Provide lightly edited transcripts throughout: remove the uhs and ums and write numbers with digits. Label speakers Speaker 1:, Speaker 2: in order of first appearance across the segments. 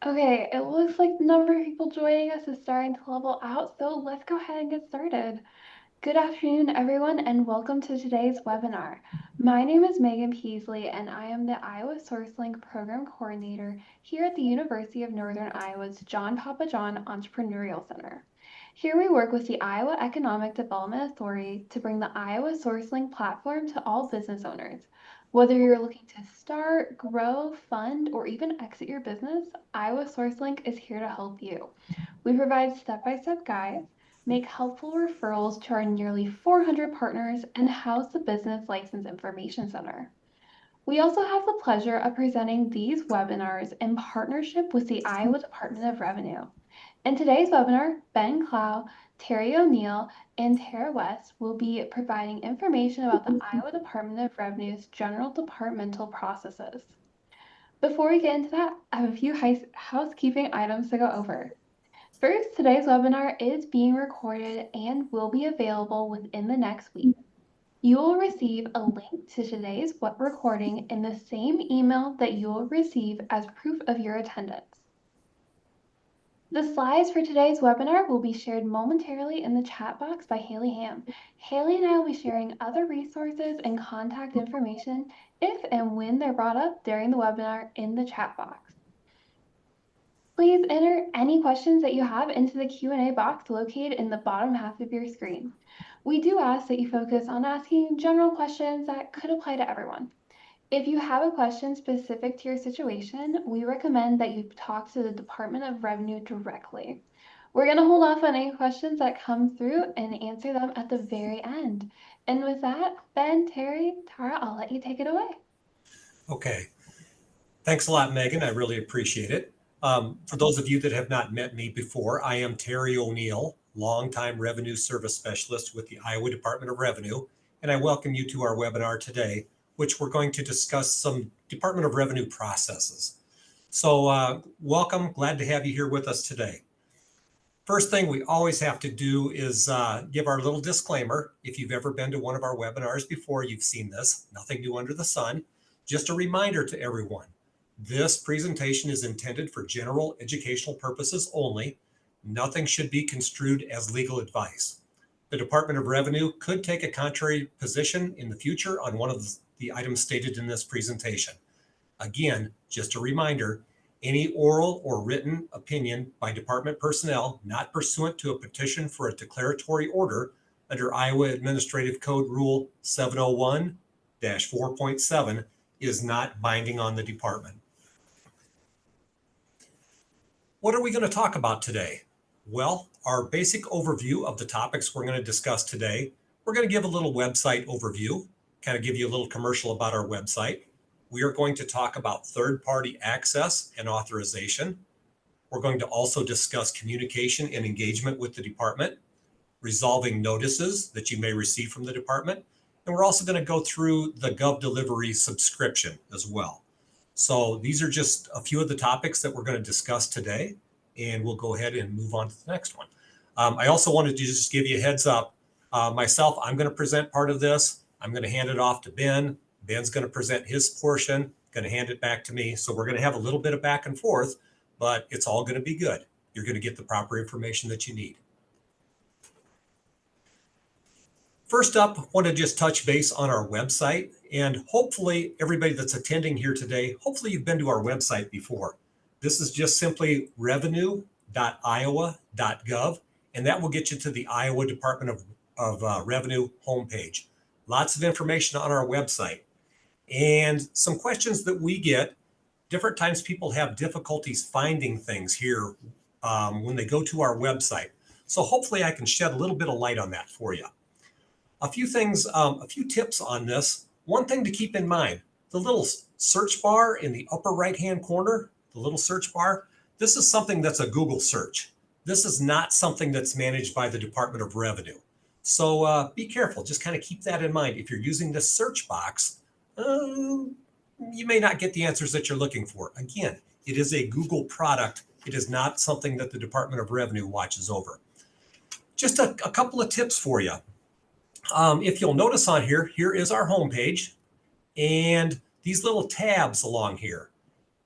Speaker 1: Okay, it looks like the number of people joining us is starting to level out, so let's go ahead and get started. Good afternoon, everyone, and welcome to today's webinar. My name is Megan Peasley, and I am the Iowa SourceLink Program Coordinator here at the University of Northern Iowa's John Papa John Entrepreneurial Center. Here we work with the Iowa Economic Development Authority to bring the Iowa SourceLink platform to all business owners. Whether you're looking to start, grow, fund, or even exit your business, Iowa SourceLink is here to help you. We provide step-by-step guides, make helpful referrals to our nearly 400 partners, and house the Business License Information Center. We also have the pleasure of presenting these webinars in partnership with the Iowa Department of Revenue. In today's webinar, Ben Clow, Terry O'Neill, and Tara West will be providing information about the Iowa Department of Revenue's general departmental processes. Before we get into that, I have a few housekeeping items to go over. First, today's webinar is being recorded and will be available within the next week. You will receive a link to today's recording in the same email that you will receive as proof of your attendance. The slides for today's webinar will be shared momentarily in the chat box by Haley Ham. Haley and I will be sharing other resources and contact information if and when they're brought up during the webinar in the chat box. Please enter any questions that you have into the Q&A box located in the bottom half of your screen. We do ask that you focus on asking general questions that could apply to everyone. If you have a question specific to your situation, we recommend that you talk to the Department of Revenue directly. We're going to hold off on any questions that come through and answer them at the very end. And with that, Ben, Terry, Tara, I'll let you take it away.
Speaker 2: Okay. Thanks a lot, Megan. I really appreciate it. For those of you that have not met me before, I am Terry O'Neill, longtime Revenue Service Specialist with the Iowa Department of Revenue, and I welcome you to our webinar today, which we're going to discuss some Department of Revenue processes. So welcome, glad to have you here with us today. First thing we always have to do is give our little disclaimer. If you've ever been to one of our webinars before, you've seen this, nothing new under the sun. Just a reminder to everyone, this presentation is intended for general educational purposes only. Nothing should be construed as legal advice. The Department of Revenue could take a contrary position in the future on one of the items stated in this presentation. Again, just a reminder, any oral or written opinion by department personnel not pursuant to a petition for a declaratory order under Iowa Administrative Code Rule 701-4.7 is not binding on the department. What are we going to talk about today? Well, our basic overview of the topics we're going to discuss today. We're going to give a little website overview, kind of give you a little commercial about our website. We are going to talk about third-party access and authorization. We're going to also discuss communication and engagement with the department, resolving notices that you may receive from the department, and we're also going to go through the GovDelivery subscription as well. So these are just a few of the topics that we're going to discuss today, and we'll go ahead and move on to the next one. I also wanted to just give you a heads up. Myself, I'm going to present part of this. I'm going to hand it off to Ben. Ben's going to present his portion, going to hand it back to me. So we're going to have a little bit of back and forth, but it's all going to be good. You're going to get the proper information that you need. First up, I want to just touch base on our website, and hopefully everybody that's attending here today, hopefully you've been to our website before. This is just simply revenue.iowa.gov, and that will get you to the Iowa Department of Revenue homepage. Lots of information on our website. And some questions that we get, different times people have difficulties finding things here when they go to our website. So hopefully I can shed a little bit of light on that for you. A few things, a few tips on this. One thing to keep in mind, the little search bar in the upper right-hand corner, the little search bar, this is something that's a Google search. This is not something that's managed by the Department of Revenue. So be careful, just kind of keep that in mind. If you're using this search box, you may not get the answers that you're looking for. Again, it is a Google product. It is not something that the Department of Revenue watches over. Just a couple of tips for you. If you'll notice on here, here is our homepage and these little tabs along here.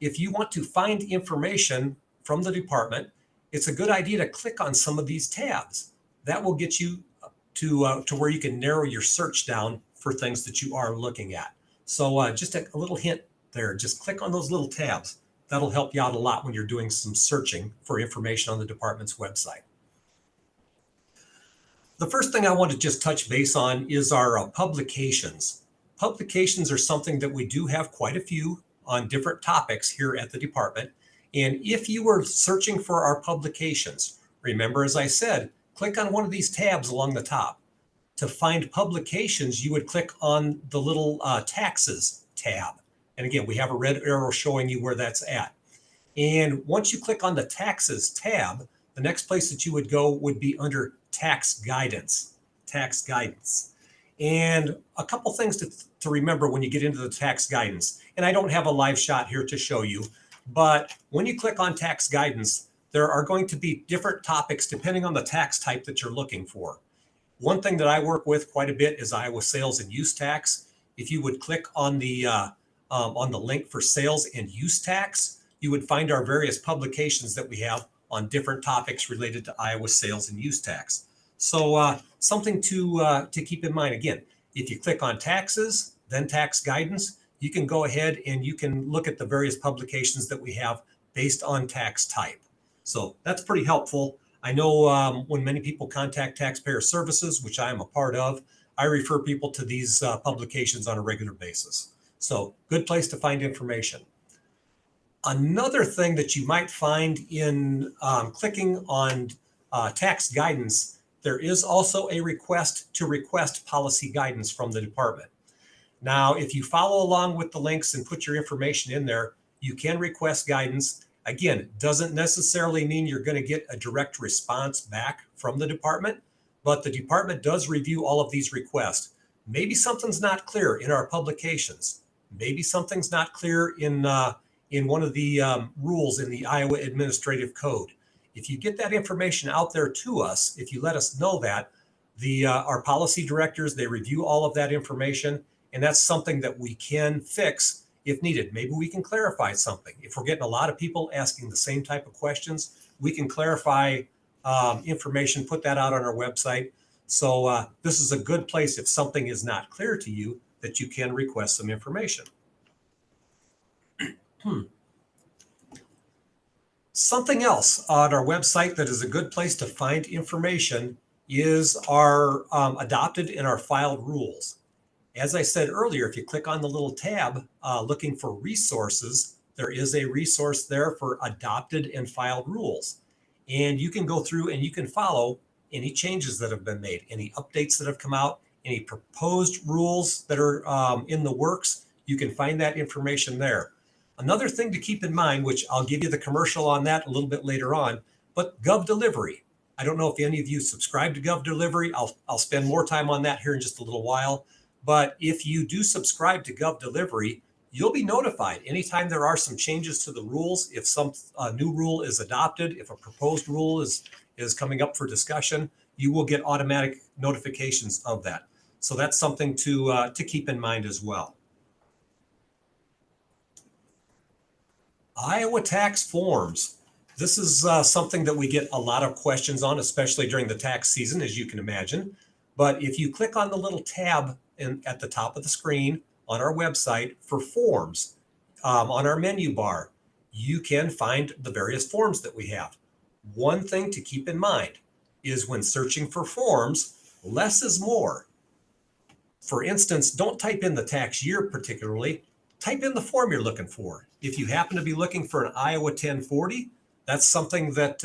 Speaker 2: If you want to find information from the department, it's a good idea to click on some of these tabs. That will get you to where you can narrow your search down for things that you are looking at. So just a little hint there, just click on those little tabs. That'll help you out a lot when you're doing some searching for information on the department's website. The first thing I want to just touch base on is our publications. Publications are something that we do have quite a few on different topics here at the department. And if you were searching for our publications, remember, as I said, click on one of these tabs along the top. To find publications, you would click on the little taxes tab. And again, we have a red arrow showing you where that's at. And once you click on the taxes tab, the next place that you would go would be under tax guidance. Tax guidance. And a couple things to remember when you get into the tax guidance. And I don't have a live shot here to show you, but when you click on tax guidance, there are going to be different topics depending on the tax type that you're looking for. One thing that I work with quite a bit is Iowa sales and use tax. If you would click on the link for sales and use tax, you would find our various publications that we have on different topics related to Iowa sales and use tax. So something to keep in mind. Again, if you click on taxes, then tax guidance, you can go ahead and you can look at the various publications that we have based on tax type. So that's pretty helpful. I know when many people contact taxpayer services, which I am a part of, I refer people to these publications on a regular basis. So good place to find information. Another thing that you might find in clicking on tax guidance, there is also a request to request policy guidance from the department. Now, if you follow along with the links and put your information in there, you can request guidance. Again, doesn't necessarily mean you're going to get a direct response back from the department, but the department does review all of these requests. Maybe something's not clear in our publications. Maybe something's not clear in one of the rules in the Iowa Administrative Code. If you get that information out there to us, if you let us know that, our policy directors, they review all of that information, and that's something that we can fix if needed. Maybe we can clarify something. If we're getting a lot of people asking the same type of questions, we can clarify information, put that out on our website. So this is a good place if something is not clear to you that you can request some information. Something else on our website that is a good place to find information is our adopted and our filed rules. As I said earlier, if you click on the little tab looking for resources, there is a resource there for adopted and filed rules. And you can go through and you can follow any changes that have been made, any updates that have come out, any proposed rules that are in the works. You can find that information there. Another thing to keep in mind, which I'll give you the commercial on that a little bit later on, but Gov Delivery. I don't know if any of you subscribe to Gov Delivery. I'll spend more time on that here in just a little while. But if you do subscribe to Gov Delivery, you'll be notified anytime there are some changes to the rules. If some new rule is adopted, if a proposed rule is coming up for discussion, you will get automatic notifications of that. So that's something to keep in mind as well. Iowa tax forms. This is something that we get a lot of questions on, especially during the tax season, as you can imagine. But if you click on the little tab at the top of the screen on our website for forms, on our menu bar, you can find the various forms that we have. One thing to keep in mind is when searching for forms, less is more. For instance, don't type in the tax year particularly, type in the form you're looking for. If you happen to be looking for an Iowa 1040, that's something that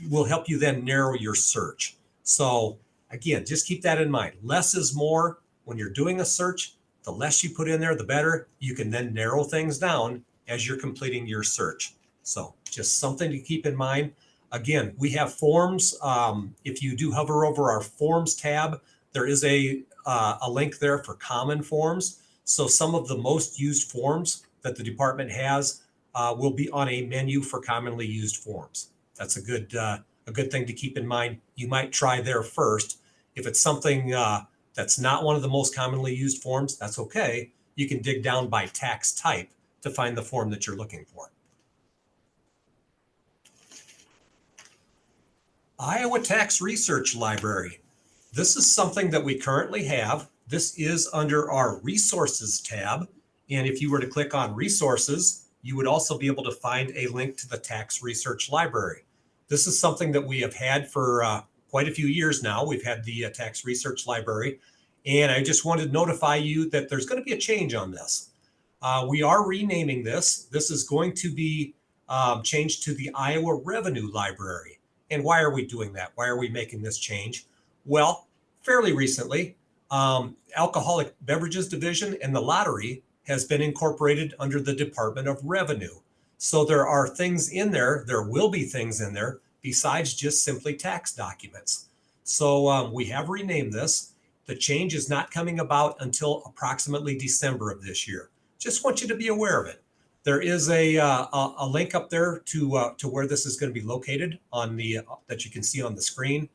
Speaker 2: will help you then narrow your search. So again, just keep that in mind. Less is more. When you're doing a search, the less you put in there, the better. You can then narrow things down as you're completing your search. So just something to keep in mind. Again, we have forms. If you do hover over our forms tab, there is a link there for common forms. So some of the most used forms that the department has will be on a menu for commonly used forms. That's a good thing to keep in mind. You might try there first. If it's something that's not one of the most commonly used forms, that's okay. You can dig down by tax type to find the form that you're looking for. Iowa Tax Research Library. This is something that we currently have. This is under our Resources tab. And if you were to click on Resources, you would also be able to find a link to the Tax Research Library. This is something that we have had for quite a few years now. We've had the Tax Research Library. And I just wanted to notify you that there's going to be a change on this. We are renaming this. This is going to be changed to the Iowa Revenue Library. And why are we doing that? Why are we making this change? Well, fairly recently, Alcoholic Beverages Division and the lottery has been incorporated under the Department of Revenue. So there are things in there, there will be things in there besides just simply tax documents. So we have renamed this. The change is not coming about until approximately December of this year. Just want you to be aware of it. There is a link up there to where this is going to be located on the that you can see on the screen.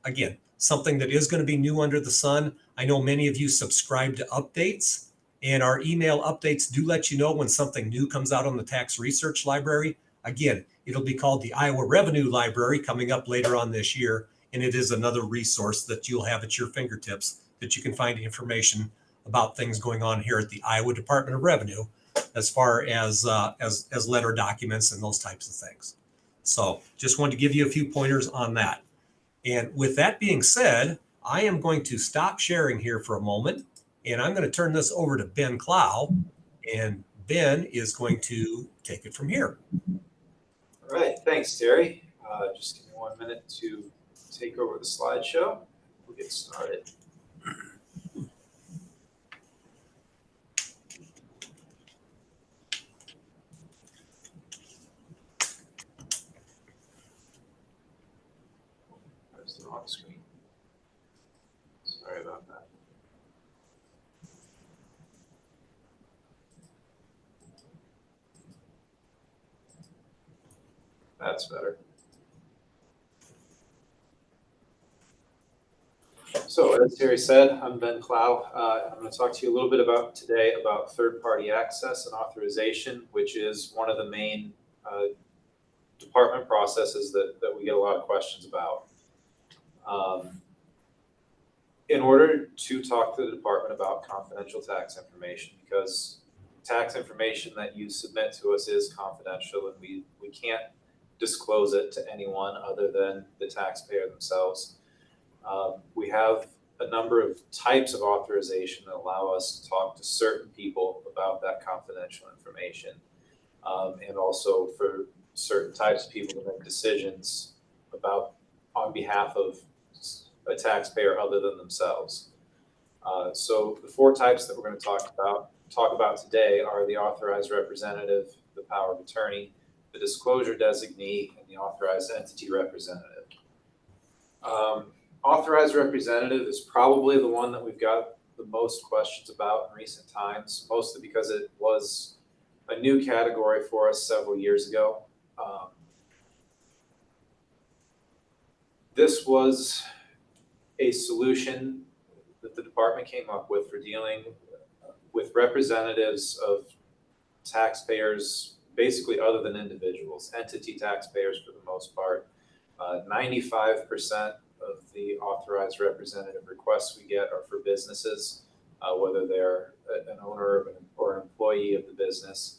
Speaker 2: Again, something that is going to be new under the sun. I know many of you subscribe to updates, and our email updates do let you know when something new comes out on the Tax Research Library. Again, it'll be called the Iowa Revenue Library coming up later on this year, and it is another resource that you'll have at your fingertips that you can find information about things going on here at the Iowa Department of Revenue as far as letter documents and those types of things. So just wanted to give you a few pointers on that. And with that being said, I am going to stop sharing here for a moment, and I'm going to turn this over to Ben Clow, and Ben is going to take it from here.
Speaker 3: All right, thanks, Terry. Just give me 1 minute to take over the slideshow. We'll get started. There's the wrong screen. Sorry about that. That's better. So as Terry said, I'm Ben Clow. I'm going to talk to you a little bit today about third-party access and authorization, which is one of the main department processes that we get a lot of questions about. In order to talk to the department about confidential tax information, because tax information that you submit to us is confidential, and we can't disclose it to anyone other than the taxpayer themselves. We have a number of types of authorization that allow us to talk to certain people about that confidential information, and also for certain types of people to make decisions about on behalf of a taxpayer other than themselves. So the four types that we're going to talk about today are the authorized representative, the power of attorney, the disclosure designee, and the authorized entity representative. Authorized representative is probably the one that we've got the most questions about in recent times, mostly because it was a new category for us several years ago. This was a solution that the department came up with for dealing with representatives of taxpayers, basically other than individuals, entity taxpayers for the most part. 95% of the authorized representative requests we get are for businesses, whether they're an owner or an employee of the business.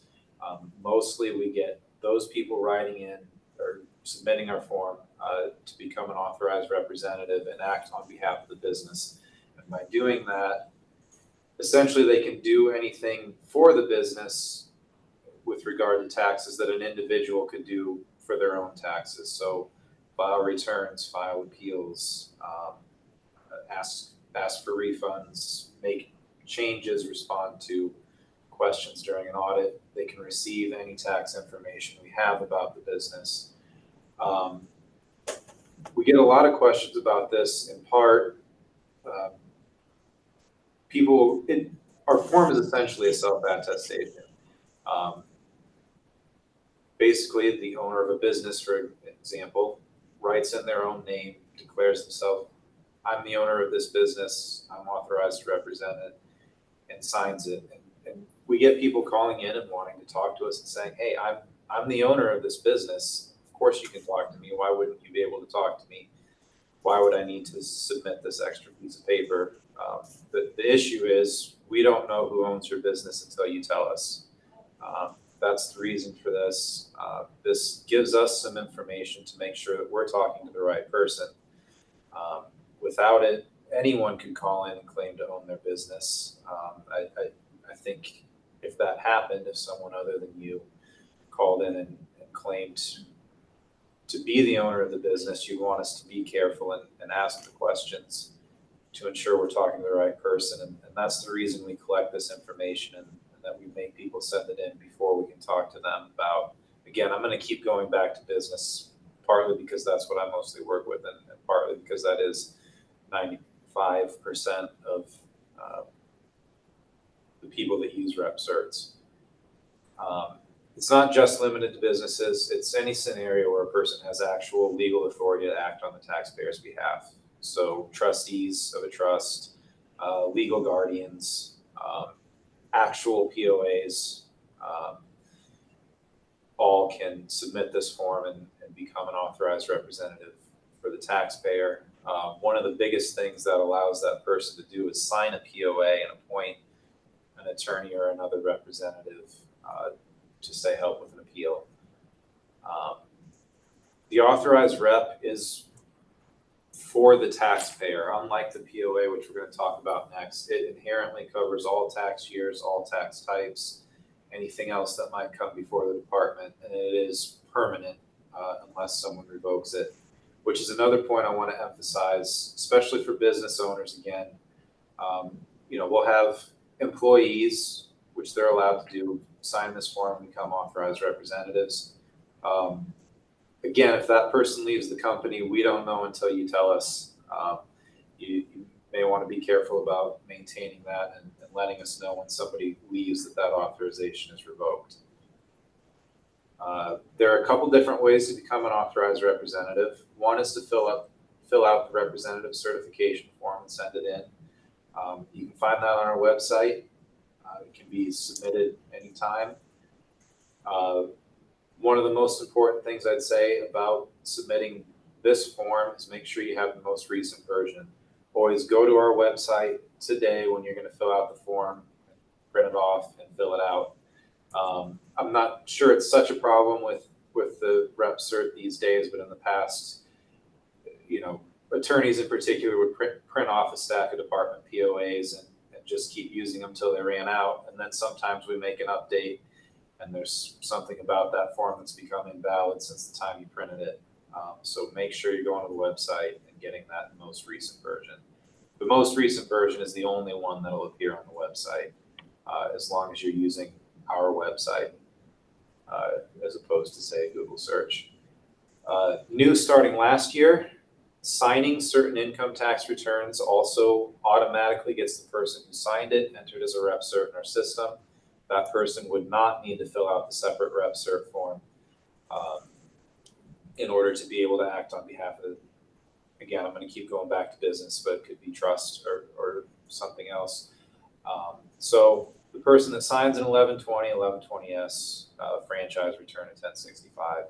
Speaker 3: Mostly we get those people writing in or submitting our form to become an authorized representative and act on behalf of the business. And by doing that, essentially they can do anything for the business with regard to taxes that an individual could do for their own taxes. So file returns, file appeals, ask for refunds, make changes, respond to questions during an audit. They can receive any tax information we have about the business. We get a lot of questions about this in part. Our form is essentially a self-attestation. Basically, the owner of a business, for example, writes in their own name, declares themselves, I'm the owner of this business, I'm authorized to represent it, and signs it. And we get people calling in and wanting to talk to us and saying, hey, I'm the owner of this business. Of course you can talk to me. Why wouldn't you be able to talk to me? Why would I need to submit this extra piece of paper? The issue is we don't know who owns your business until you tell us. That's the reason for this. This gives us some information to make sure that we're talking to the right person. Without it, anyone could call in and claim to own their business. I think if that happened, if someone other than you called in and claimed to be the owner of the business, you want us to be careful and ask the questions to ensure we're talking to the right person. And that's the reason we collect this information and that we make people send it in before we can talk to them about, again, I'm going to keep going back to business, partly because that's what I mostly work with, and partly because that is 95% of the people that use rep certs. It's not just limited to businesses. It's any scenario where a person has actual legal authority to act on the taxpayer's behalf. So trustees of a trust, legal guardians, actual POAs, all can submit this form and become an authorized representative for the taxpayer. One of the biggest things that allows that person to do is sign a POA and appoint an attorney or another representative to say help with an appeal. The authorized rep is for the taxpayer. Unlike the POA, which we're going to talk about next, it inherently covers all tax years, all tax types, anything else that might come before the department, and it is permanent unless someone revokes it, which is another point I want to emphasize, especially for business owners. Again, we'll have employees, which they're allowed to do, sign this form and become authorized representatives. Again, if that person leaves the company, we don't know until you tell us. You may want to be careful about maintaining that and letting us know when somebody leaves that authorization is revoked. There are a couple different ways to become an authorized representative. One is to fill out the representative certification form and send it in. You can find that on our website. It can be submitted anytime. One of the most important things I'd say about submitting this form is make sure you have the most recent version. Always go to our website today when you're going to fill out the form, print it off and fill it out. I'm not sure it's such a problem with the rep cert these days, but in the past, attorneys in particular would print off a stack of department POAs and just keep using them till they ran out. And then sometimes we make an update and there's something about that form that's become invalid since the time you printed it. So make sure you're going to the website and getting that most recent version. The most recent version is the only one that will appear on the website, as long as you're using our website, as opposed to, say, a Google search. New starting last year, signing certain income tax returns also automatically gets the person who signed it entered as a rep cert in our system. That person would not need to fill out the separate rep cert form in order to be able to act on behalf of the, again, I'm going to keep going back to business, but it could be trust or something else. So the person that signs an 1120S franchise return at 1065,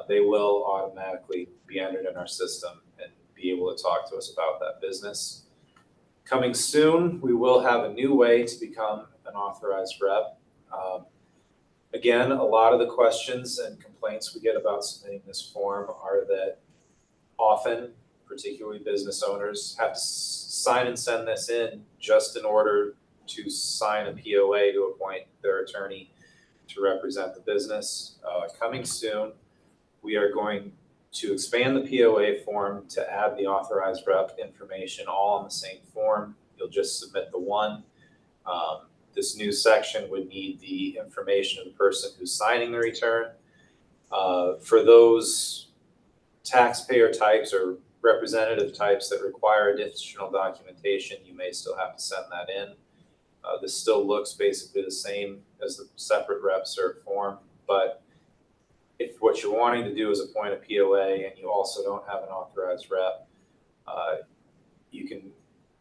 Speaker 3: they will automatically be entered in our system and be able to talk to us about that business. Coming soon, we will have a new way to become an authorized rep. Again, a lot of the questions and complaints we get about submitting this form are that often, particularly business owners, have to sign and send this in just in order to sign a POA to appoint their attorney to represent the business. Coming soon, we are going to expand the POA form to add the authorized rep information all on the same form. You'll just submit the one. This new section would need the information of the person who's signing the return. For those taxpayer types or representative types that require additional documentation, you may still have to send that in. This still looks basically the same as the separate rep cert form, but if what you're wanting to do is appoint a POA and you also don't have an authorized rep,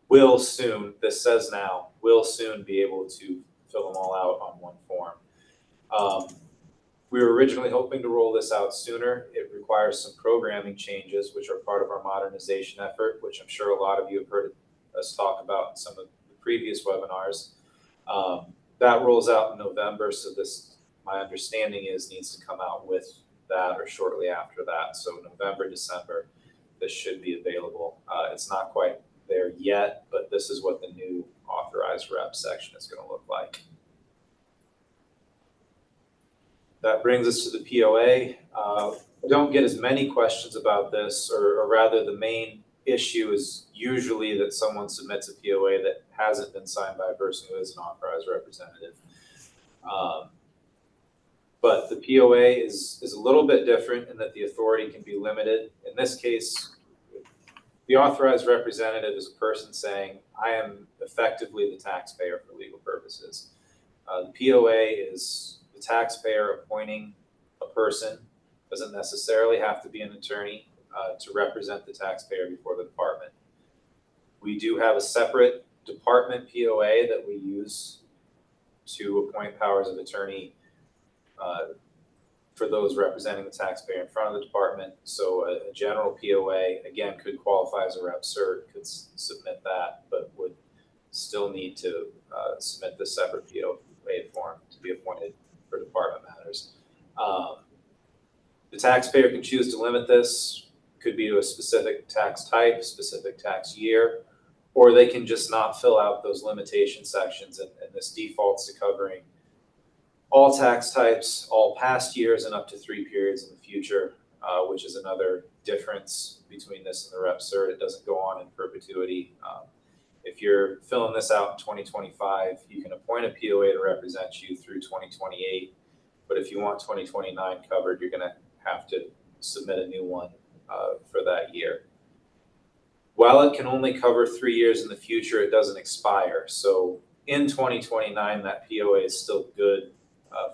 Speaker 3: will soon, this says now, will soon be able to fill them all out on one form. We were originally hoping to roll this out sooner. It requires some programming changes, which are part of our modernization effort, which I'm sure a lot of you have heard us talk about in some of the previous webinars. That rolls out in November, so this, my understanding is, needs to come out with that or shortly after that. So November, December, this should be available. It's not quite there yet, but this is what the new authorized rep section is going to look like. That brings us to the POA. I don't get as many questions about this, or rather the main issue is usually that someone submits a POA that hasn't been signed by a person who is an authorized representative. But the POA is a little bit different in that the authority can be limited. In this case, the authorized representative is a person saying, I am effectively the taxpayer for legal purposes. The POA is the taxpayer appointing a person, doesn't necessarily have to be an attorney, to represent the taxpayer before the department. We do have a separate department POA that we use to appoint powers of attorney for those representing the taxpayer in front of the department. So a general POA, again, could qualify as a rep cert, could submit that, but would still need to submit this separate POA form to be appointed for department matters. The taxpayer can choose to limit this, could be to a specific tax type, specific tax year, or they can just not fill out those limitation sections, and this defaults to covering all tax types, all past years, and up to 3 periods in the future, which is another difference between this and the rep cert. It doesn't go on in perpetuity. If you're filling this out in 2025, you can appoint a POA to represent you through 2028. But if you want 2029 covered, you're going to have to submit a new one for that year. While it can only cover 3 years in the future, it doesn't expire. So in 2029, that POA is still good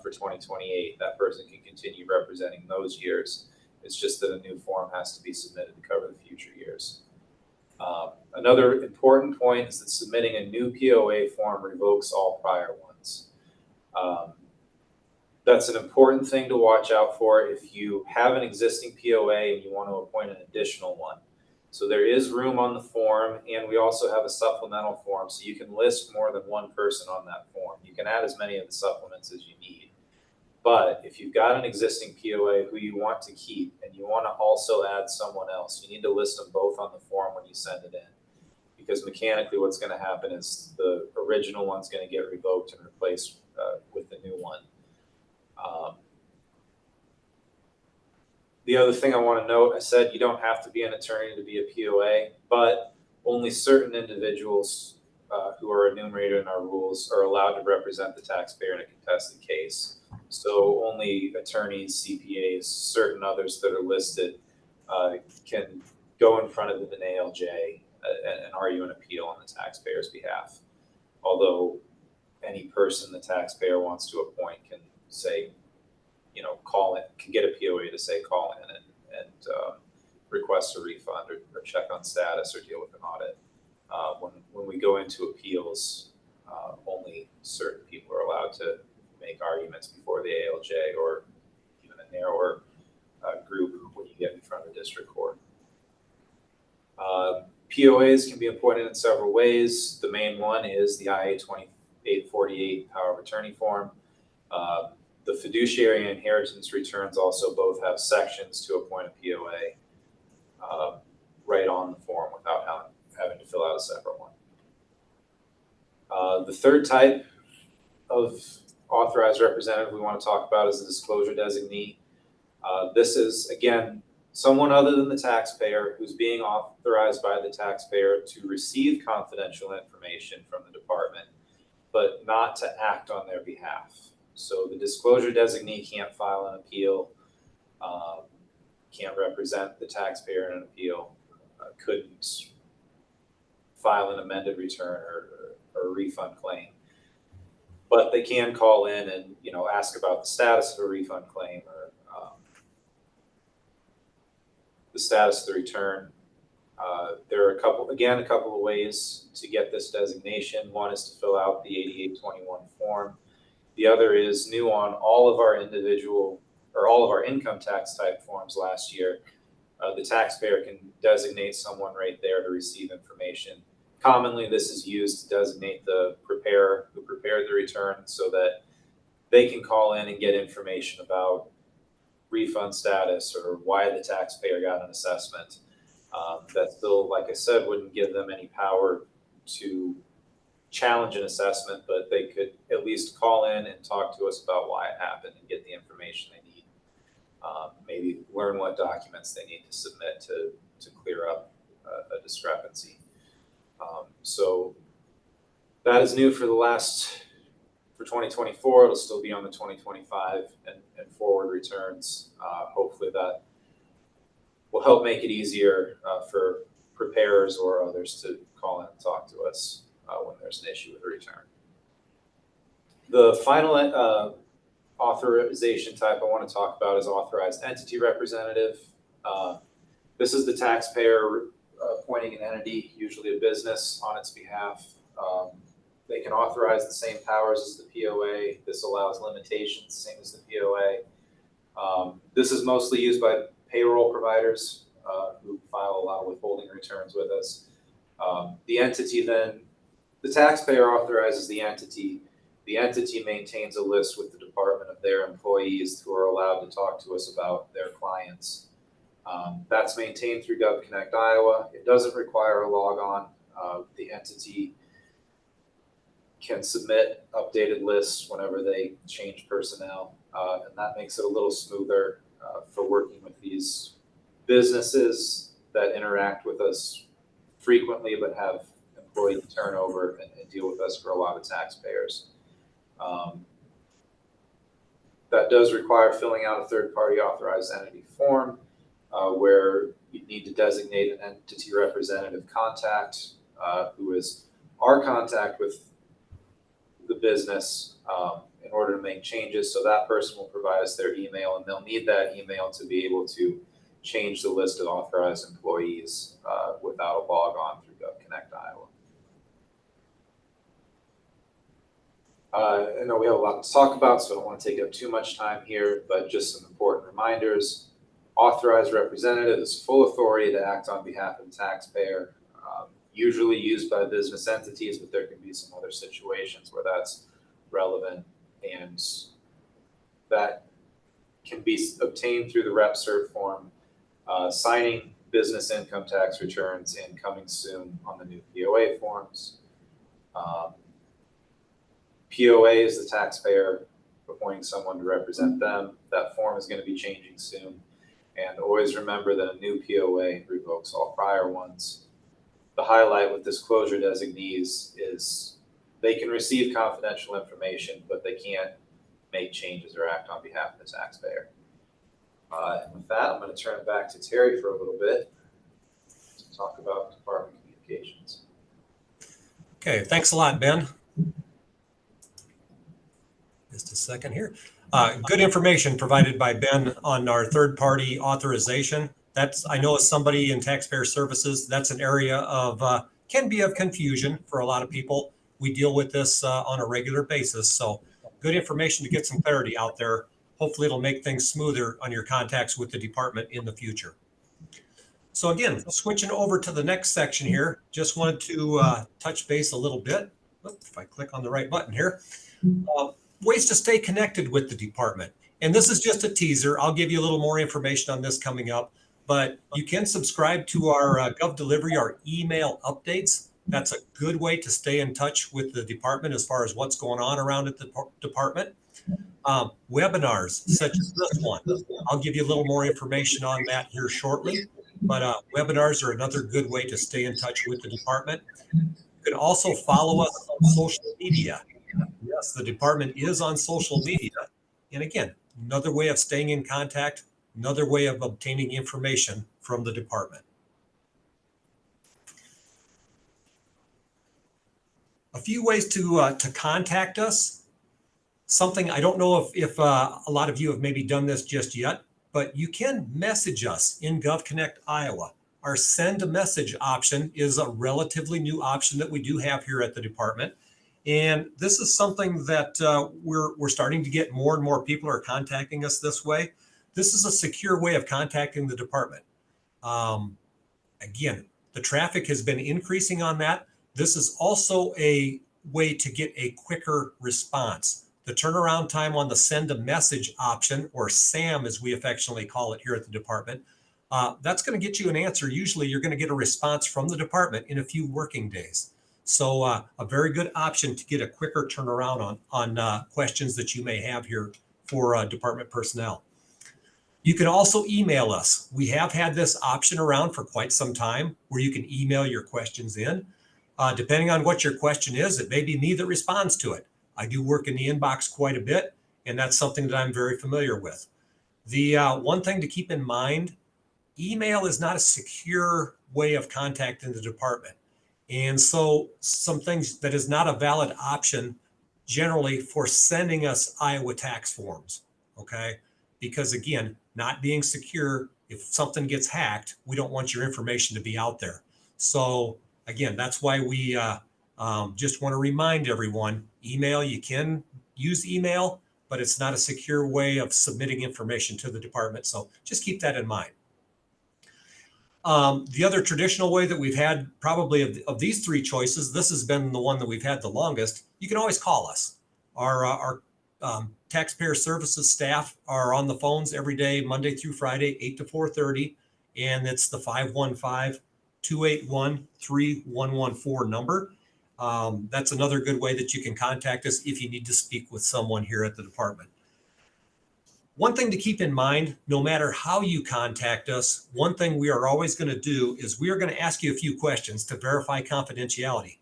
Speaker 3: for 2028. That person can continue representing those years. It's just that a new form has to be submitted to cover the future years. Another important point is that submitting a new POA form revokes all prior ones. That's an important thing to watch out for if you have an existing POA and you want to appoint an additional one. So there is room on the form, and we also have a supplemental form, so you can list more than one person on that form. You can add as many of the supplements as you need. But if you've got an existing POA who you want to keep and you want to also add someone else, you need to list them both on the form when you send it in. Because mechanically what's going to happen is the original one's going to get revoked and replaced with the new one. The other thing I want to note, I said you don't have to be an attorney to be a POA, but only certain individuals who are enumerated in our rules are allowed to represent the taxpayer in a contested case. So only attorneys, CPAs, certain others that are listed can go in front of an ALJ and argue an appeal on the taxpayer's behalf. Although any person the taxpayer wants to appoint can say, you know, call in, can get a POA to say call in and request a refund or check on status or deal with an audit. When we go into appeals, only certain people are allowed to make arguments before the ALJ, or even a narrower group when you get in front of district court. POAs can be appointed in several ways. The main one is the IA 2848 power of attorney form. The fiduciary and inheritance returns also both have sections to appoint a POA right on the form without having to fill out a separate one. The third type of authorized representative we want to talk about is the disclosure designee. This is, again, someone other than the taxpayer who's being authorized by the taxpayer to receive confidential information from the department, but not to act on their behalf. So the disclosure designee can't file an appeal, can't represent the taxpayer in an appeal, couldn't file an amended return or a refund claim. But they can call in and, you know, ask about the status of a refund claim or the status of the return. There are a couple of ways to get this designation. One is to fill out the 8821 form. The other is new on all of our individual or all of our income tax type forms last year, the taxpayer can designate someone right there to receive information. Commonly, this is used to designate the preparer who prepared the return so that they can call in and get information about refund status or why the taxpayer got an assessment. That still, like I said, wouldn't give them any power to challenge an assessment, but they could at least call in and talk to us about why it happened and get the information they need. Maybe learn what documents they need to submit to clear up a discrepancy. So that is new for 2024. It'll still be on the 2025 and forward returns. Hopefully that will help make it easier for preparers or others to call in and talk to us when there's an issue with a return. The final authorization type I want to talk about is authorized entity representative. This is the taxpayer appointing an entity, usually a business, on its behalf. They can authorize the same powers as the POA. This allows limitations, same as the POA. This is mostly used by payroll providers who file a lot of withholding returns with us. The entity then, the taxpayer authorizes the entity. The entity maintains a list with the department of their employees who are allowed to talk to us about their clients. That's maintained through GovConnect Iowa. It doesn't require a log on. The entity can submit updated lists whenever they change personnel, and that makes it a little smoother for working with these businesses that interact with us frequently but have employee turnover and deal with us for a lot of taxpayers. That does require filling out a third-party authorized entity form where you need to designate an entity representative contact who is our contact with the business in order to make changes. So that person will provide us their email, and they'll need that email to be able to change the list of authorized employees without a log on through GovConnect Iowa. I know we have a lot to talk about, so I don't want to take up too much time here, but just some important reminders. Authorized representative is full authority to act on behalf of the taxpayer, usually used by business entities, but there can be some other situations where that's relevant, and that can be obtained through the RepCert form, signing business income tax returns, and coming soon on the new POA forms. POA is the taxpayer appointing someone to represent them. That form is going to be changing soon. And always remember that a new POA revokes all prior ones. The highlight with disclosure designees is they can receive confidential information, but they can't make changes or act on behalf of the taxpayer. And with that, I'm going to turn it back to Terry for a little bit to talk about department communications.
Speaker 2: Okay, thanks a lot, Ben. Just a second here. Good information provided by Ben on our third-party authorization. That's, I know as somebody in taxpayer services, that's an area of, can be of confusion for a lot of people. We deal with this on a regular basis. So good information to get some clarity out there. Hopefully it'll make things smoother on your contacts with the department in the future. So again, switching over to the next section here, just wanted to touch base a little bit. If I click on the right button here. Ways to stay connected with the department. And this is just a teaser. I'll give you a little more information on this coming up, but you can subscribe to our GovDelivery, our email updates. That's a good way to stay in touch with the department as far as what's going on around at the department. Webinars such as this one. I'll give you a little more information on that here shortly, but webinars are another good way to stay in touch with the department. You can also follow us on social media. Yes, the department is on social media. And again, another way of staying in contact, another way of obtaining information from the department. A few ways to contact us. Something I don't know if a lot of you have maybe done this just yet, but you can message us in GovConnect Iowa. Our send a message option is a relatively new option that we do have here at the department. And this is something that we're starting to get more and more people are contacting us this way. this is a secure way of contacting the department. Again, the traffic has been increasing on that. This is also a way to get a quicker response. The turnaround time on the send a message option, or SAM as we affectionately call it here at the department, that's going to get you an answer. Usually you're going to get a response from the department in a few working days. So a very good option to get a quicker turnaround on questions that you may have here for department personnel. You can also email us. We have had this option around for quite some time where you can email your questions in. Depending on what your question is, it may be me that responds to it. I do work in the inbox quite a bit, and that's something that I'm very familiar with. The one thing to keep in mind, email is not a secure way of contacting the department. And so some things that is not a valid option generally for sending us Iowa tax forms, okay? Because again, not being secure, if something gets hacked, we don't want your information to be out there. So again, that's why we just want to remind everyone, email, you can use email, but it's not a secure way of submitting information to the department. So just keep that in mind. The other traditional way that we've had probably of these three choices, this has been the one that we've had the longest. You can always call us. Our taxpayer services staff are on the phones every day, Monday through Friday, 8 to 4:30, and it's the 515-281-3114 number. That's another good way that you can contact us if you need to speak with someone here at the department. One thing to keep in mind, no matter how you contact us, one thing we are always going to do is we are going to ask you a few questions to verify confidentiality.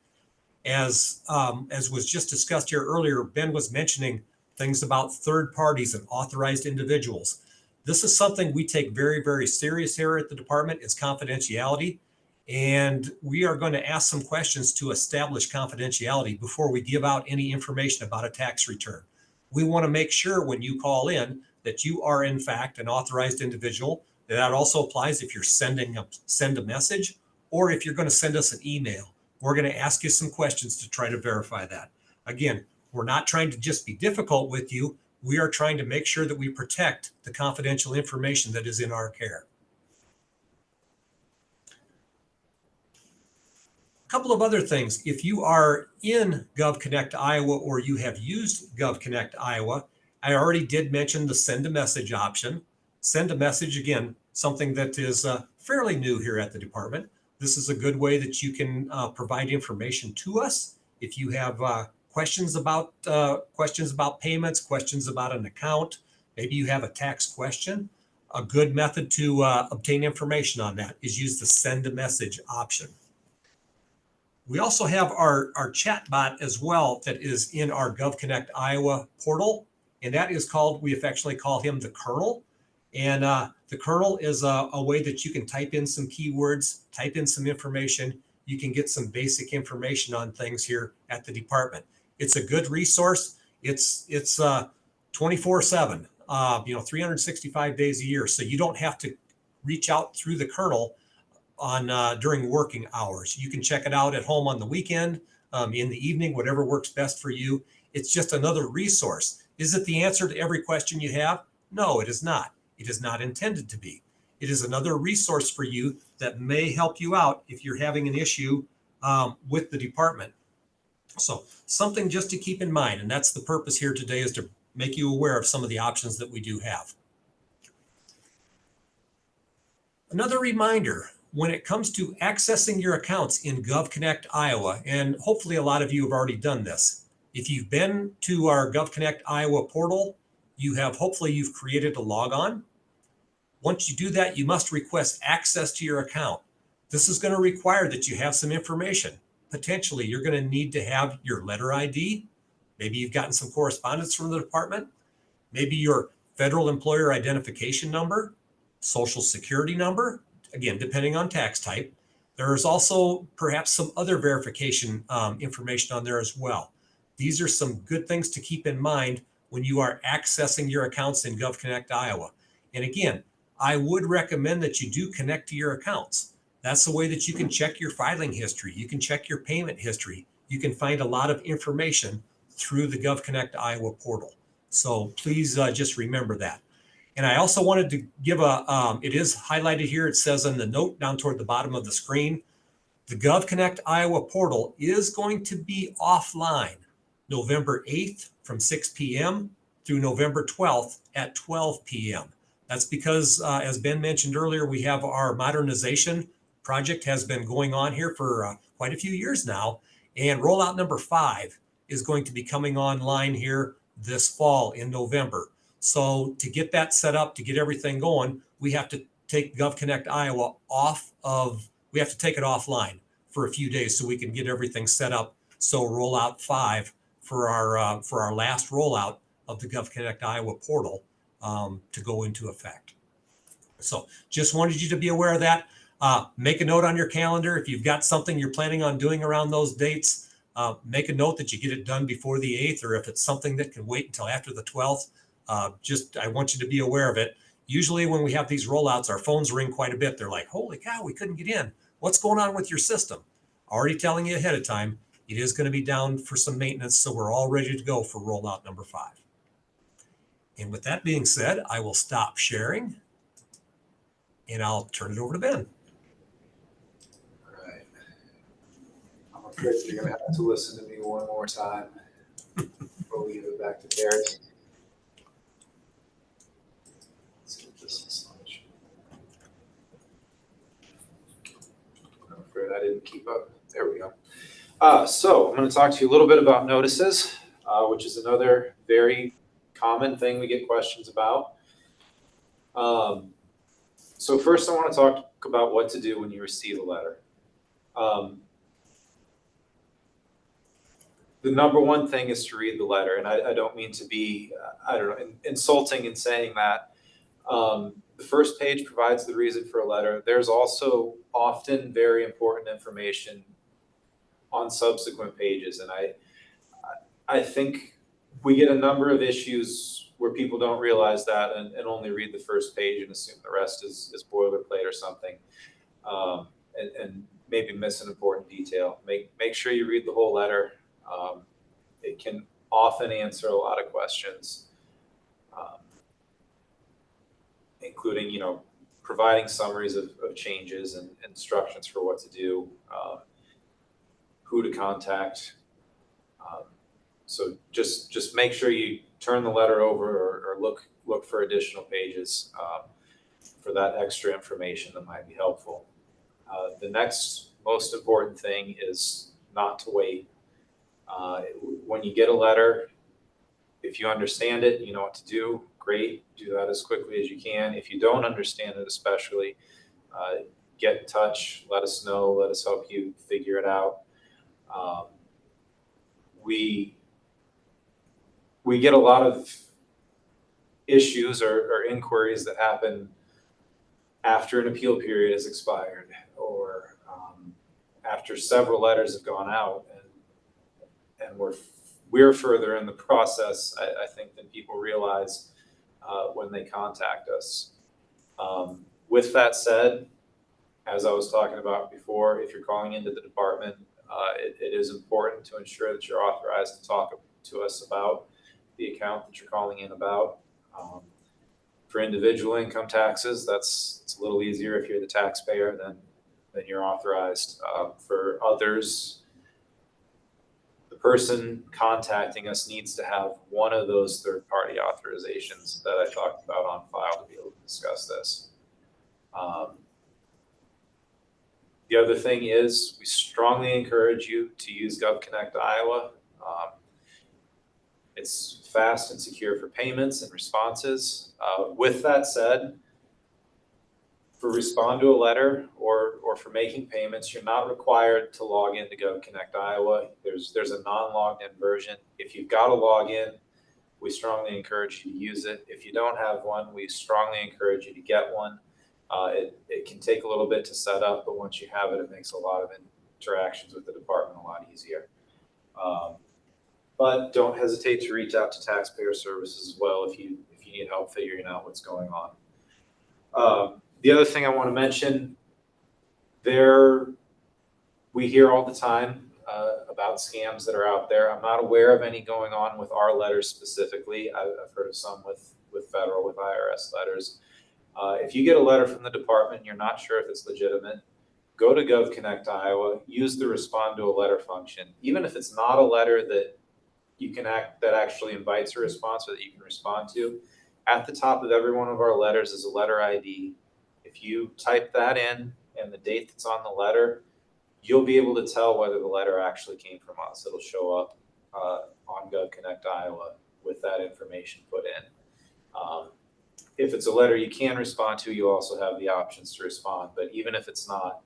Speaker 2: As was just discussed here earlier, Ben was mentioning things about third parties and authorized individuals. This is something we take very, very serious here at the department, is confidentiality. And we are going to ask some questions to establish confidentiality before we give out any information about a tax return. We want to make sure when you call in that you are in fact an authorized individual. That also applies if you're send a message, or if you're going to send us an email. We're going to ask you some questions to try to verify that. Again, we're not trying to just be difficult with you. We are trying to make sure that we protect the confidential information that is in our care. A couple of other things. If you are in GovConnect Iowa or you have used GovConnect Iowa, I already did mention the send a message option. Send a message, again, something that is fairly new here at the department. This is a good way that you can provide information to us. If you have questions about payments, questions about an account, maybe you have a tax question, a good method to obtain information on that is use the send a message option. We also have our chat bot as well that is in our GovConnect Iowa portal, and that is called, we affectionately call him the Colonel. And the Colonel is a way that you can type in some keywords, type in some information. You can get some basic information on things here at the department. It's a good resource. It's 24/7, 365 days a year. So you don't have to reach out through the Colonel on during working hours. You can check it out at home on the weekend, in the evening, whatever works best for you. It's just another resource. Is it the answer to every question you have? No, it is not. It is not intended to be. It is another resource for you that may help you out if you're having an issue with the department. So something just to keep in mind, and that's the purpose here today, is to make you aware of some of the options that we do have. Another reminder, when it comes to accessing your accounts in GovConnect Iowa, and hopefully a lot of you have already done this, if you've been to our GovConnect Iowa portal, hopefully you've created a logon. Once you do that, you must request access to your account. This is going to require that you have some information. Potentially, you're going to need to have your letter ID. Maybe you've gotten some correspondence from the department. Maybe your federal employer identification number, social security number, again, depending on tax type. There's also perhaps some other verification information on there as well. These are some good things to keep in mind when you are accessing your accounts in GovConnect Iowa. And again, I would recommend that you do connect to your accounts. That's the way that you can check your filing history. You can check your payment history. You can find a lot of information through the GovConnect Iowa portal. So please just remember that. And I also wanted to give it is highlighted here. It says on the note down toward the bottom of the screen, the GovConnect Iowa portal is going to be offline November 8th from 6 p.m. through November 12th at 12 p.m. That's because, as Ben mentioned earlier, we have our modernization project has been going on here for quite a few years now. And rollout number 5 is going to be coming online here this fall in November. So to get that set up, to get everything going, we have to take GovConnect Iowa we have to take it offline for a few days so we can get everything set up. So rollout 5 for our last rollout of the GovConnect Iowa portal to go into effect. So just wanted you to be aware of that. Make a note on your calendar. If you've got something you're planning on doing around those dates, make a note that you get it done before the 8th, or if it's something that can wait until after the 12th, I want you to be aware of it. Usually when we have these rollouts, our phones ring quite a bit. They're like, holy cow, we couldn't get in. What's going on with your system? Already telling you ahead of time, it is going to be down for some maintenance, so we're all ready to go for rollout number 5. And with that being said, I will stop sharing and I'll turn it over to Ben.
Speaker 3: All right. I'm afraid you're going to have to listen to me one more time before we give it back to Terry. Let's get this slide. I'm afraid I didn't keep up. There we go. So I'm going to talk to you a little bit about notices, which is another very common thing we get questions about. So first I want to talk about what to do when you receive a letter. The number one thing is to read the letter, and I don't mean to be, insulting in saying that. The first page provides the reason for a letter. There's also often very important information on subsequent pages, and I think we get a number of issues where people don't realize that and only read the first page and assume the rest is boilerplate or something, and maybe miss an important detail. Make sure you read the whole letter. It can often answer a lot of questions, including, providing summaries of changes and instructions for what to do, who to contact. So just make sure you turn the letter over or look for additional pages for that extra information that might be helpful. The next most important thing is not to wait. When you get a letter, if you understand it, you know what to do, great. Do that as quickly as you can. If you don't understand it, especially, get in touch, let us know, let us help you figure it out. We get a lot of issues or inquiries that happen after an appeal period has expired, or after several letters have gone out, and we're further in the process, I think, than people realize when they contact us. With that said, as I was talking about before, if you're calling into the department, it is important to ensure that you're authorized to talk to us about the account that you're calling in about. For individual income taxes, it's a little easier if you're the taxpayer, then you're authorized. For others, the person contacting us needs to have one of those third-party authorizations that I talked about on file to be able to discuss this. The other thing is, we strongly encourage you to use GovConnect Iowa. It's fast and secure for payments and responses. With that said, for respond to a letter or for making payments, you're not required to log into GovConnect Iowa. There's a non-logged in version. If you've got a login, we strongly encourage you to use it. If you don't have one, we strongly encourage you to get one. It can take a little bit to set up, but once you have it, it makes a lot of interactions with the department a lot easier. But don't hesitate to reach out to taxpayer services as well if you need help figuring out what's going on. The other thing I want to mention, we hear all the time about scams that are out there. I'm not aware of any going on with our letters specifically. I've heard of some with federal with IRS letters. If you get a letter from the department and you're not sure if it's legitimate, go to GovConnect Iowa, use the respond to a letter function. Even if it's not a letter that that actually invites a response or that you can respond to, at the top of every one of our letters is a letter ID. If you type that in and the date that's on the letter, you'll be able to tell whether the letter actually came from us. It'll show up on GovConnect Iowa with that information put in. If it's a letter you can respond to, you also have the options to respond. But even if it's not,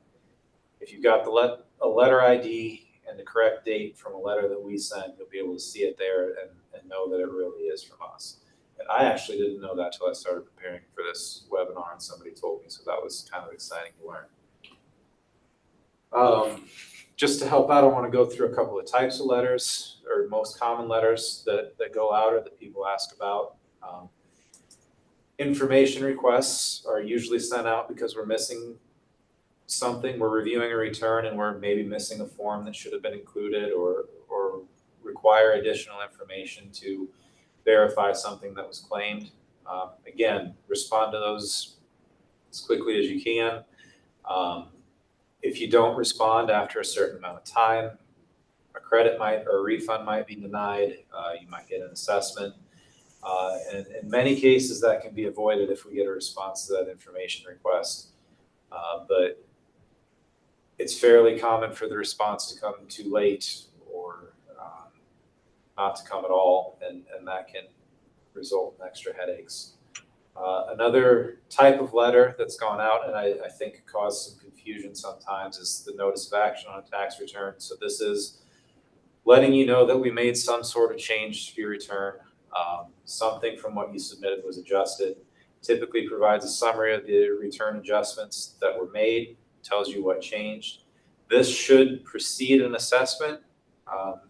Speaker 3: if you've got a letter ID and the correct date from a letter that we sent, you'll be able to see it there and know that it really is from us. And I actually didn't know that till I started preparing for this webinar and somebody told me, so that was kind of exciting to learn. Just to help out, I want to go through a couple of types of letters, or most common letters that go out or that people ask about. Information requests are usually sent out because we're missing something. We're reviewing a return and we're maybe missing a form that should have been included, or require additional information to verify something that was claimed. Again, respond to those as quickly as you can. If you don't respond after a certain amount of time, a credit or a refund might be denied. You might get an assessment. And in many cases, that can be avoided if we get a response to that information request. But it's fairly common for the response to come too late or not to come at all, and that can result in extra headaches. Another type of letter that's gone out, and I think caused some confusion sometimes, is the notice of action on a tax return. So this is letting you know that we made some sort of change to your return. Something from what you submitted was adjusted. Typically provides a summary of the return adjustments that were made, tells you what changed. This should precede an assessment.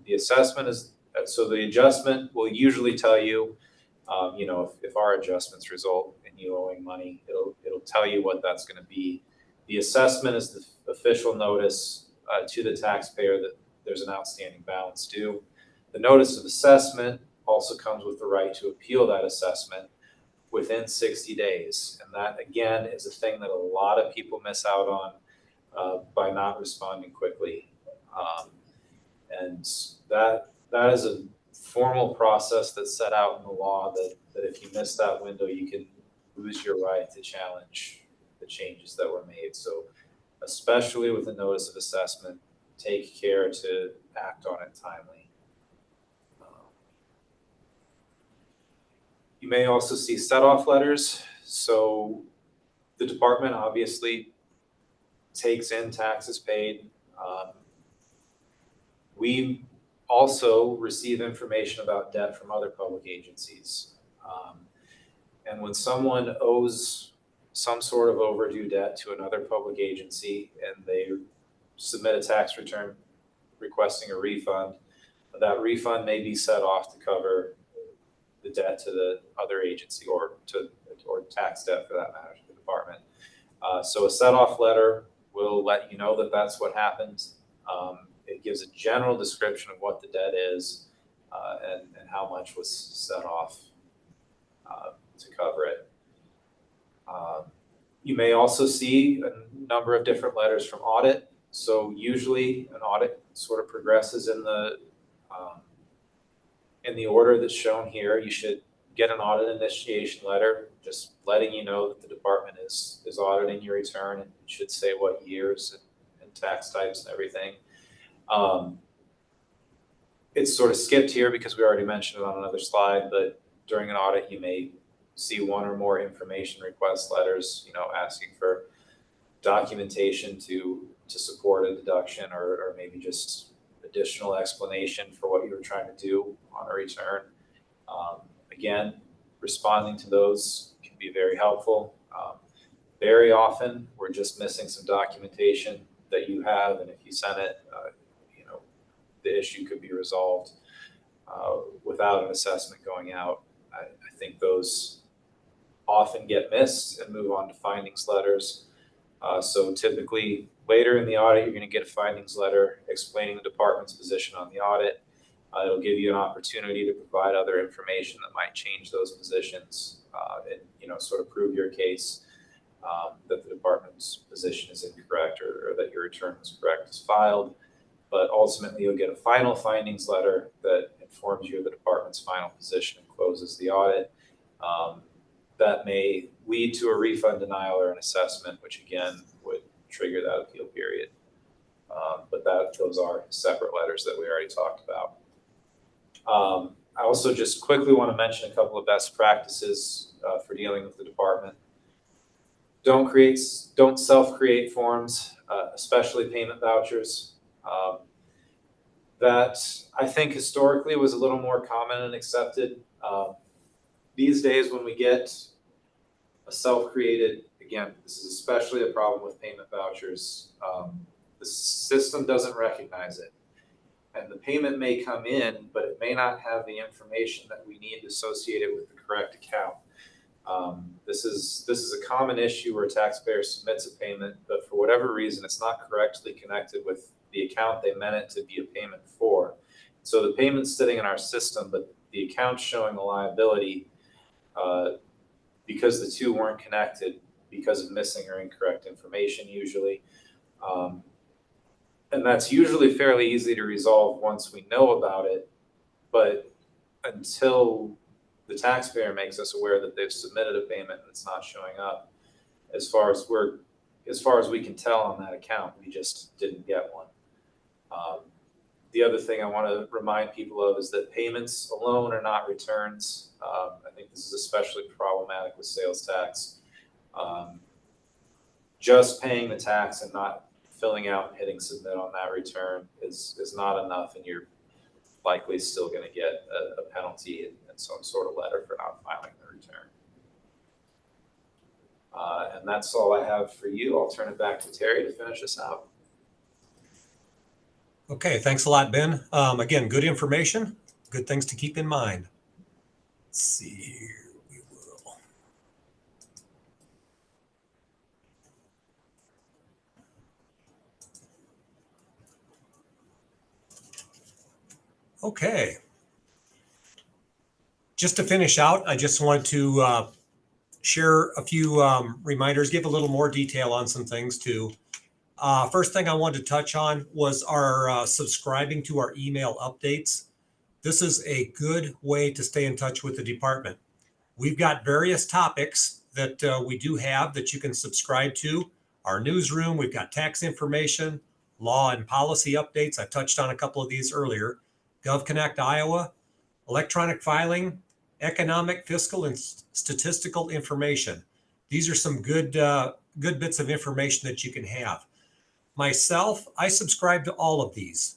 Speaker 3: The assessment is, so the adjustment will usually tell you, if our adjustments result in you owing money, it'll tell you what that's going to be. The assessment is the official notice to the taxpayer that there's an outstanding balance due. The notice of assessment also comes with the right to appeal that assessment within 60 days. And that, again, is a thing that a lot of people miss out on by not responding quickly. And that is a formal process that's set out in the law that if you miss that window, you can lose your right to challenge the changes that were made. So especially with the notice of assessment, take care to act on it timely. You may also see set-off letters. So the department obviously takes in taxes paid. We also receive information about debt from other public agencies. And when someone owes some sort of overdue debt to another public agency and they submit a tax return requesting a refund, that refund may be set off to cover the debt to the other agency or tax debt for that matter to the department. So a set-off letter will let you know that that's what happened. It gives a general description of what the debt is and how much was set off to cover it. You may also see a number of different letters from audit. So usually an audit sort of progresses in the order that's shown here. You should get an audit initiation letter, just letting you know that the department is auditing your return, and it should say what years and tax types and everything. It's sort of skipped here because we already mentioned it on another slide, but during an audit, you may see one or more information request letters, asking for documentation to support a deduction or maybe just additional explanation for what you were trying to do on a return. Again, responding to those can be very helpful. Very often, we're just missing some documentation that you have, and if you send it, the issue could be resolved without an assessment going out. I think those often get missed and move on to findings letters. So typically later in the audit, you're going to get a findings letter explaining the department's position on the audit. It'll give you an opportunity to provide other information that might change those positions and, sort of prove your case that the department's position is incorrect or that your return was correct as filed. But ultimately, you'll get a final findings letter that informs you of the department's final position and closes the audit. That may lead to a refund denial or an assessment, which again would trigger that appeal period. But those are separate letters that we already talked about. I also just quickly want to mention a couple of best practices for dealing with the department. Don't self-create forms, especially payment vouchers. That I think historically was a little more common and accepted. These days, when we get a self-created, again, this is especially a problem with payment vouchers. The system doesn't recognize it. And the payment may come in, but it may not have the information that we need associated with the correct account. This is a common issue where a taxpayer submits a payment, but for whatever reason, it's not correctly connected with the account they meant it to be a payment for. So the payment's sitting in our system, but the account's showing a liability because the two weren't connected because of missing or incorrect information usually. And that's usually fairly easy to resolve once we know about it, but until the taxpayer makes us aware that they've submitted a payment and it's not showing up, as far as we can tell on that account, we just didn't get one. The other thing I want to remind people of is that payments alone are not returns. I think this is especially problematic with sales tax. Just paying the tax and not filling out and hitting submit on that return is not enough, and you're likely still going to get a penalty and some sort of letter for not filing the return. And that's all I have for you. I'll turn it back to Terry to finish us out.
Speaker 2: Okay, thanks a lot, Ben. Again, good information, good things to keep in mind. Let's see here, we will. Okay. Just to finish out, I just wanted to share a few reminders, give a little more detail on some things too. First thing I wanted to touch on was our subscribing to our email updates. This is a good way to stay in touch with the department. We've got various topics that we do have that you can subscribe to. Our newsroom, we've got tax information, law and policy updates. I touched on a couple of these earlier. GovConnect Iowa, electronic filing, economic, fiscal, and statistical information. These are some good bits of information that you can have. Myself, I subscribe to all of these.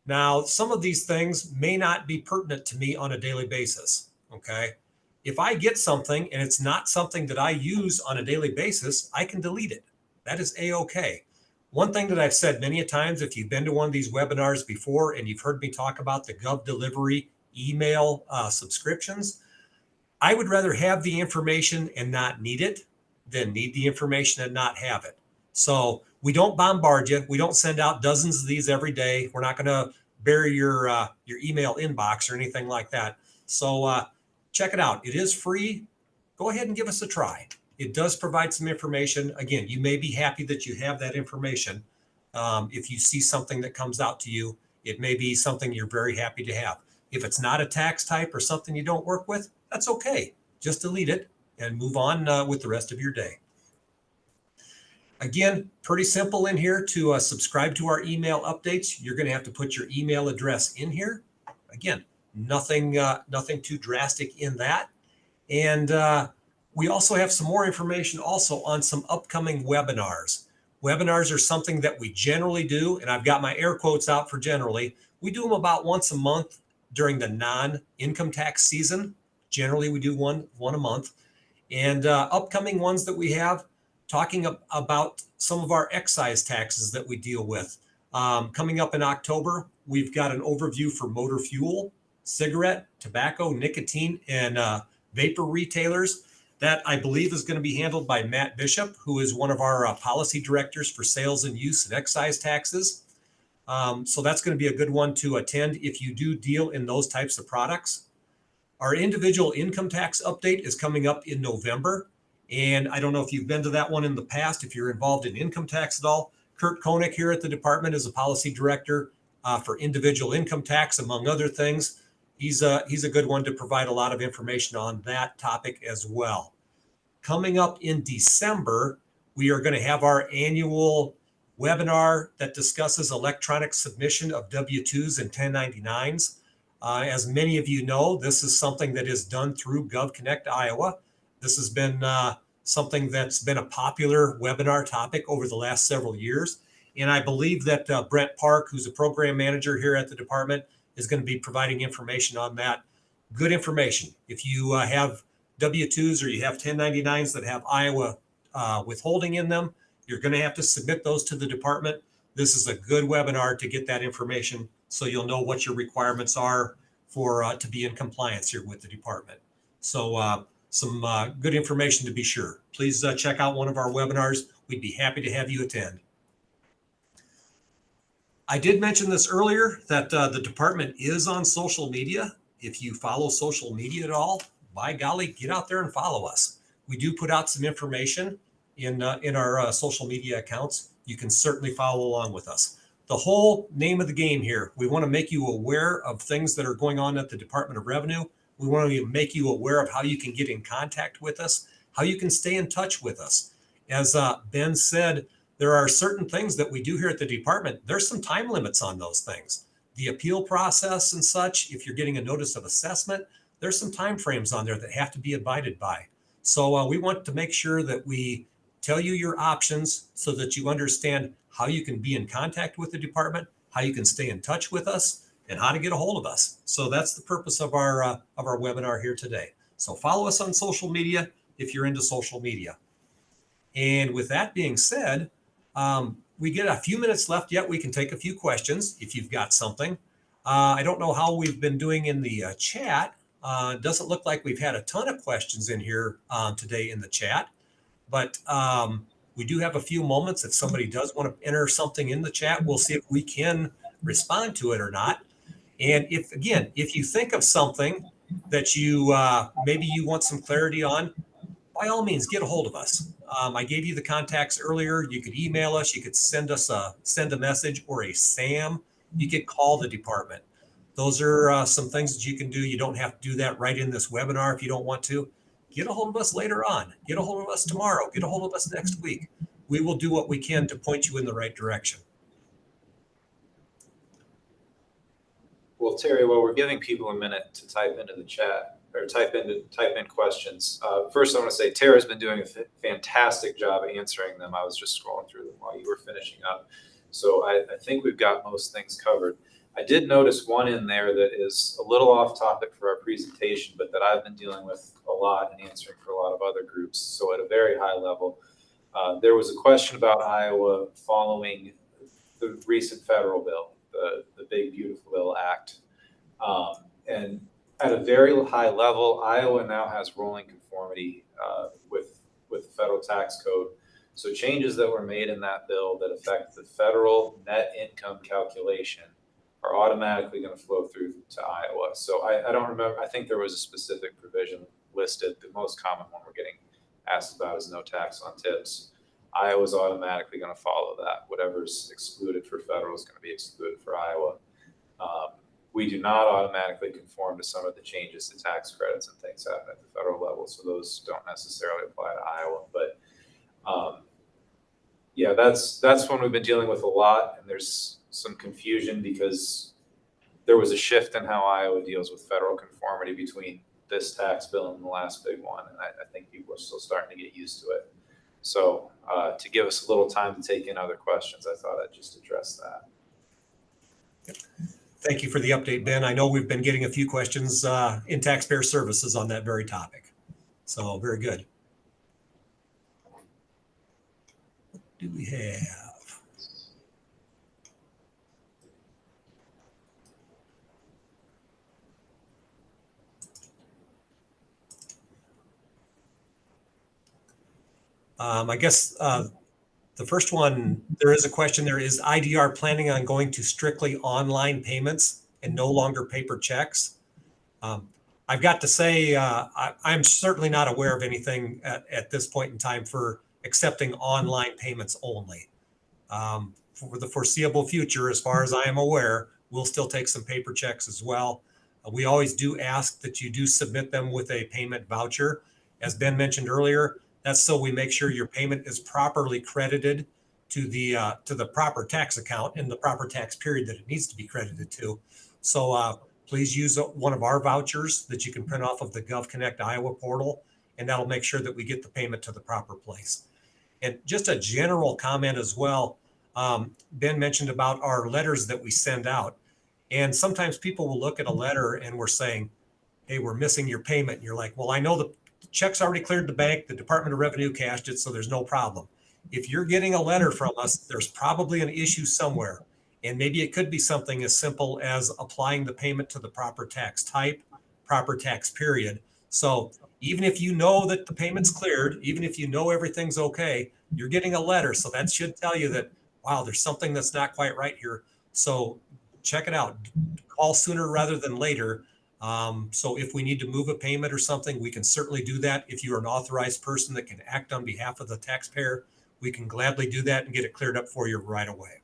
Speaker 2: Now, some of these things may not be pertinent to me on a daily basis, okay? If I get something and it's not something that I use on a daily basis, I can delete it. That is A-okay. One thing that I've said many a times, if you've been to one of these webinars before and you've heard me talk about the Gov Delivery email subscriptions, I would rather have the information and not need it than need the information and not have it. So we don't bombard you. We don't send out dozens of these every day. We're not going to bury your email inbox or anything like that. So check it out. It is free. Go ahead and give us a try. It does provide some information. Again, you may be happy that you have that information. If you see something that comes out to you, it may be something you're very happy to have. If it's not a tax type or something you don't work with, that's okay. Just delete it and move on with the rest of your day. Again, pretty simple in here to subscribe to our email updates. You're going to have to put your email address in here. Again, nothing too drastic in that. And we also have some more information also on some upcoming webinars. Webinars are something that we generally do, and I've got my air quotes out for generally. We do them about once a month during the non-income tax season. Generally, we do one a month. And upcoming ones that we have, talking about some of our excise taxes that we deal with. Coming up in October, we've got an overview for motor fuel, cigarette, tobacco, nicotine, and vapor retailers. That I believe is going to be handled by Matt Bishop, who is one of our policy directors for sales and use and excise taxes. So that's going to be a good one to attend if you do deal in those types of products. Our individual income tax update is coming up in November. And I don't know if you've been to that one in the past, if you're involved in income tax at all. Kurt Koenig here at the department is a policy director for individual income tax, among other things. He's a good one to provide a lot of information on that topic as well. Coming up in December, we are going to have our annual webinar that discusses electronic submission of W-2s and 1099s. As many of you know, this is something that is done through GovConnect Iowa. This has been something that's been a popular webinar topic over the last several years. And I believe that Brent Park, who's a program manager here at the department, is going to be providing information on that. Good information. If you have W-2s or you have 1099s that have Iowa withholding in them, you're going to have to submit those to the department. This is a good webinar to get that information so you'll know what your requirements are for to be in compliance here with the department. So some good information to be sure. Please check out one of our webinars. We'd be happy to have you attend. I did mention this earlier that the department is on social media. If you follow social media at all, by golly, get out there and follow us. We do put out some information in our social media accounts. You can certainly follow along with us. The whole name of the game here, we want to make you aware of things that are going on at the Department of Revenue. We want to make you aware of how you can get in contact with us, how you can stay in touch with us. As Ben said, there are certain things that we do here at the department. There's some time limits on those things. The appeal process and such, if you're getting a notice of assessment, there's some time frames on there that have to be abided by. So we want to make sure that we tell you your options so that you understand how you can be in contact with the department, how you can stay in touch with us, and how to get a hold of us. So that's the purpose of our webinar here today. So follow us on social media if you're into social media. And with that being said, we get a few minutes left yet. We can take a few questions if you've got something. I don't know how we've been doing in the chat. Doesn't look like we've had a ton of questions in here today in the chat, but we do have a few moments. If somebody does want to enter something in the chat, we'll see if we can respond to it or not. And if you think of something that you maybe you want some clarity on, by all means, get a hold of us. I gave you the contacts earlier. You could email us. You could send a message or a SAM. You could call the department. Those are some things that you can do. You don't have to do that right in this webinar if you don't want to. Get a hold of us later on. Get a hold of us tomorrow. Get a hold of us next week. We will do what we can to point you in the right direction.
Speaker 3: Well, Terry, while we're giving people a minute to type into the chat or type in questions, first I want to say Tara's been doing a fantastic job of answering them. I was just scrolling through them while you were finishing up. So I think we've got most things covered. I did notice one in there that is a little off topic for our presentation, but that I've been dealing with a lot and answering for a lot of other groups. So at a very high level, there was a question about Iowa following the recent federal bill, the Big Beautiful Bill Act. And at a very high level, Iowa now has rolling conformity with the federal tax code. So changes that were made in that bill that affect the federal net income calculation are automatically going to flow through to Iowa. So I don't remember, I think there was a specific provision listed. The most common one we're getting asked about is no tax on tips. Iowa's automatically going to follow that. Whatever's excluded for federal is going to be excluded for Iowa. We do not automatically conform to some of the changes to tax credits and things happen at the federal level, so those don't necessarily apply to Iowa. But yeah, that's one we've been dealing with a lot, and there's some confusion because there was a shift in how Iowa deals with federal conformity between this tax bill and the last big one, and I think people are still starting to get used to it. So to give us a little time to take in other questions, I thought I'd just address that.
Speaker 2: Thank you for the update, Ben. I know we've been getting a few questions in taxpayer services on that very topic. So very good. What do we have? I guess The first one, there is a question there. Is IDR planning on going to strictly online payments and no longer paper checks? Um, I've got to say, I'm certainly not aware of anything at this point in time for accepting online payments only. For the foreseeable future, as far as I am aware, we'll still take some paper checks as well. We always do ask that you do submit them with a payment voucher. As Ben mentioned earlier, that's so we make sure your payment is properly credited to the proper tax account in the proper tax period that it needs to be credited to. So please use one of our vouchers that you can print off of the GovConnect Iowa portal, and that'll make sure that we get the payment to the proper place. And just a general comment as well. Ben mentioned about our letters that we send out. And sometimes people will look at a letter and we're saying, hey, we're missing your payment. And you're like, well, I know the check's already cleared the bank. The Department of Revenue cashed it, so there's no problem. If you're getting a letter from us, there's probably an issue somewhere. And maybe it could be something as simple as applying the payment to the proper tax type, proper tax period. So even if you know that the payment's cleared, even if you know everything's okay, you're getting a letter. So that should tell you that, wow, there's something that's not quite right here. So check it out. Call sooner rather than later. So if we need to move a payment or something, we can certainly do that. If you're an authorized person that can act on behalf of the taxpayer, we can gladly do that and get it cleared up for you right away.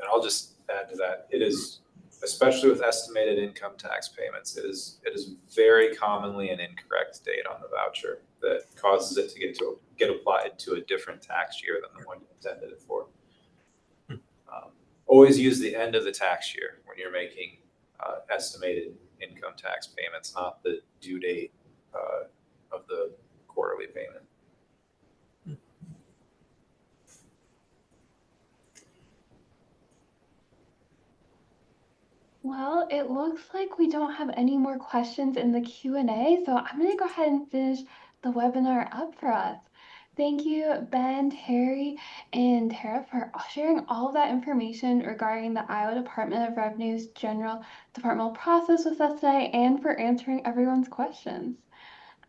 Speaker 3: And I'll just add to that. It is, especially with estimated income tax payments, it is very commonly an incorrect date on the voucher that causes it to get applied to a different tax year than the one you intended it for. Always use the end of the tax year when you're making estimated income tax payments, not the due date of the quarterly payment.
Speaker 1: Well, it looks like we don't have any more questions in the Q&A, so I'm going to go ahead and finish the webinar up for us. Thank you, Ben, Terry, and Tara for sharing all of that information regarding the Iowa Department of Revenue's general departmental process with us today and for answering everyone's questions.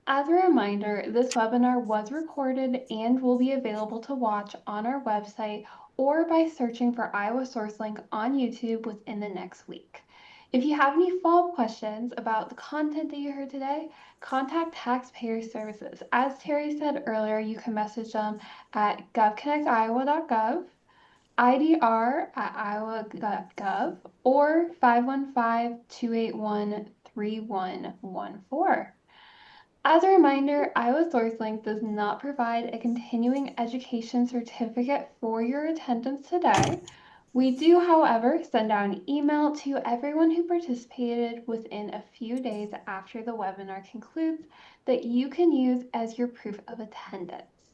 Speaker 1: As a reminder, this webinar was recorded and will be available to watch on our website or by searching for Iowa SourceLink on YouTube within the next week. If you have any follow-up questions about the content that you heard today, contact Taxpayer Services. As Terry said earlier, you can message them at govconnectiowa.gov, IDR@iowa.gov, or 515-281-3114. As a reminder, Iowa SourceLink does not provide a continuing education certificate for your attendance today. We do, however, send out an email to everyone who participated within a few days after the webinar concludes that you can use as your proof of attendance.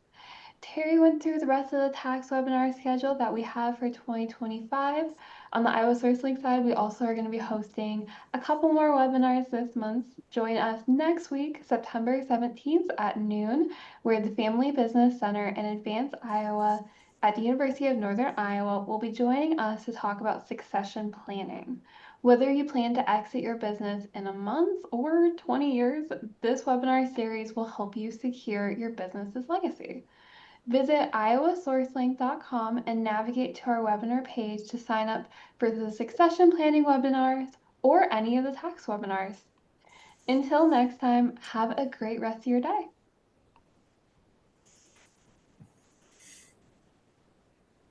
Speaker 1: Terry went through the rest of the tax webinar schedule that we have for 2025. On the Iowa SourceLink side, we also are going to be hosting a couple more webinars this month. Join us next week, September 17th at noon, where the Family Business Center in Advance, Iowa at the University of Northern Iowa will be joining us to talk about succession planning. Whether you plan to exit your business in a month or 20 years, this webinar series will help you secure your business's legacy. Visit iowasourcelink.com and navigate to our webinar page to sign up for the succession planning webinars or any of the tax webinars. Until next time, have a great rest of your day.